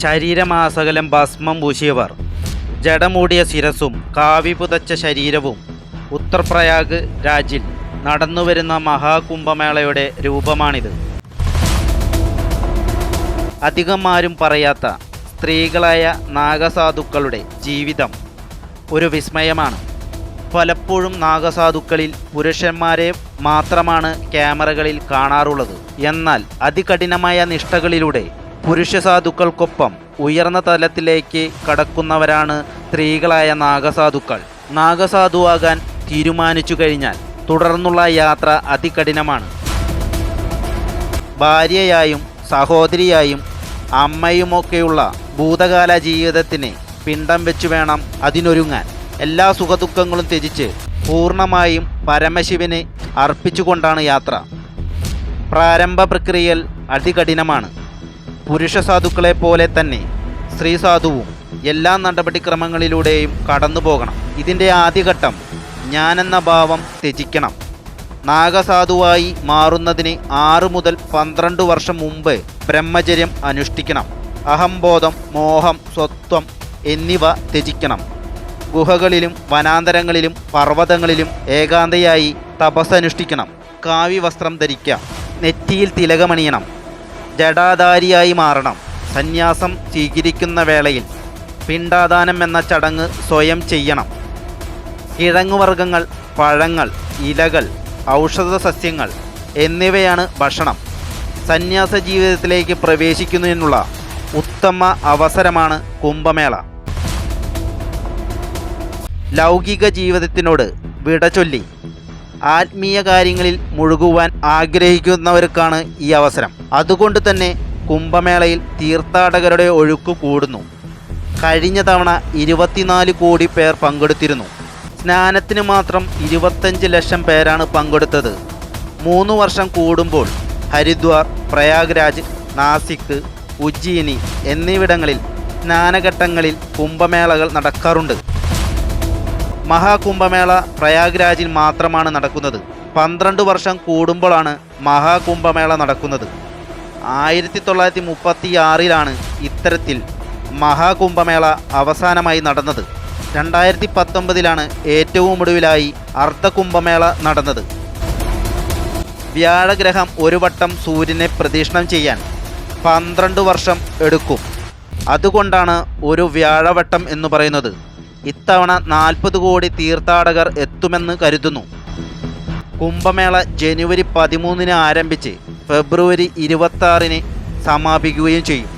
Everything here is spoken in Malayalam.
ശരീരമാസകലം ഭസ്മം പൂശിയവർ, ജടമൂടിയ ശിരസും കാവി പുതച്ച ശരീരവും ഉത്തർപ്രയാഗ് രാജിൽ നടന്നുവരുന്ന മഹാകുംഭമേളയുടെ രൂപമാണിത്. അധികം ആരും പറയാത്ത സ്ത്രീകളായ നാഗസാധുക്കളുടെ ജീവിതം ഒരു വിസ്മയമാണ്. പലപ്പോഴും നാഗസാധുക്കളിൽ പുരുഷന്മാരെ മാത്രമാണ് ക്യാമറകളിൽ കാണാറുള്ളത്. എന്നാൽ അതികഠിനമായ നിഷ്ഠകളിലൂടെ പുരുഷ സാധുക്കൾക്കൊപ്പം ഉയർന്ന തലത്തിലേക്ക് കടക്കുന്നവരാണ് സ്ത്രീകളായ നാഗസാധുക്കൾ. നാഗസാധുവാകാൻ തീരുമാനിച്ചു കഴിഞ്ഞാൽ തുടർന്നുള്ള യാത്ര അതികഠിനമാണ്. ഭാര്യയായും സഹോദരിയായും അമ്മയുമൊക്കെയുള്ള ഭൂതകാല ജീവിതത്തിന് പിണ്ടം വെച്ചു വേണം അതിനൊരുങ്ങാൻ. എല്ലാ സുഖദുഃഖങ്ങളും ത്യജിച്ച് പൂർണ്ണമായും പരമശിവന് അർപ്പിച്ചുകൊണ്ടാണ് യാത്ര. പ്രാരംഭ പ്രക്രിയയിൽ അതികഠിനമാണ്. പുരുഷ സാധുക്കളെ പോലെ തന്നെ സ്ത്രീ സാധുവും എല്ലാ നടപടിക്രമങ്ങളിലൂടെയും കടന്നു പോകണം. ഇതിൻ്റെ ആദ്യഘട്ടം ഞാനെന്ന ഭാവം ത്യജിക്കണം. നാഗസാധുവായി മാറുന്നതിന് 6 മുതൽ 12 വർഷം മുമ്പ് ബ്രഹ്മചര്യം അനുഷ്ഠിക്കണം. അഹംബോധം, മോഹം, സ്വത്വം എന്നിവ ത്യജിക്കണം. ഗുഹകളിലും വനാന്തരങ്ങളിലും പർവ്വതങ്ങളിലും ഏകാന്തയായി തപസ്സനുഷ്ഠിക്കണം. കാവി വസ്ത്രം ധരിക്കാം. നെറ്റിയിൽ തിലകമണിയണം. ജടാധാരിയായി മാറണം. സന്യാസം സ്വീകരിക്കുന്ന വേളയിൽ പിണ്ടാദാനം എന്ന ചടങ്ങ് സ്വയം ചെയ്യണം. കിഴങ്ങുവർഗ്ഗങ്ങൾ, പഴങ്ങൾ, ഇലകൾ, ഔഷധ സസ്യങ്ങൾ എന്നിവയാണ് ഭക്ഷണം. സന്യാസ ജീവിതത്തിലേക്ക് പ്രവേശിക്കുന്നതിനുള്ള ഉത്തമ അവസരമാണ് കുംഭമേള. ലൗകിക ജീവിതത്തിനോട് വിട ചൊല്ലി ആത്മീയ കാര്യങ്ങളിൽ മുഴുകുവാൻ ആഗ്രഹിക്കുന്നവർക്കാണ് ഈ അവസരം. അതുകൊണ്ട് തന്നെ കുംഭമേളയിൽ തീർത്ഥാടകരുടെ ഒഴുക്ക് കൂടുന്നു. കഴിഞ്ഞ തവണ 24 കോടി പേർ പങ്കെടുത്തിരുന്നു. സ്നാനത്തിന് മാത്രം 25 ലക്ഷം പേരാണ് പങ്കെടുത്തത്. 3 വർഷം കൂടുമ്പോൾ ഹരിദ്വാർ, പ്രയാഗ്രാജ്, നാസിക്, ഉജ്ജയിനി എന്നിവിടങ്ങളിൽ സ്നാനഘട്ടങ്ങളിൽ കുംഭമേളകൾ നടക്കാറുണ്ട്. മഹാകുംഭമേള പ്രയാഗ്രാജിൽ മാത്രമാണ് നടക്കുന്നത്. 12 വർഷം കൂടുമ്പോഴാണ് മഹാകുംഭമേള നടക്കുന്നത്. 1936 ഇത്തരത്തിൽ മഹാകുംഭമേള അവസാനമായി നടന്നത്. 2019 ഏറ്റവും ഒടുവിലായി അർദ്ധകുംഭമേള നടന്നത്. വ്യാഴഗ്രഹം ഒരു വട്ടം സൂര്യനെ പ്രദക്ഷിണം ചെയ്യാൻ 12 വർഷം എടുക്കും. അതുകൊണ്ടാണ് ഒരു വ്യാഴവട്ടം എന്ന് പറയുന്നത്. ഇത്തവണ 40 കോടി തീർത്ഥാടകർ എത്തുമെന്ന് കരുതുന്നു. കുംഭമേള ജനുവരി 13 ആരംഭിച്ച് ഫെബ്രുവരി 26 സമാപിക്കുകയും ചെയ്യും.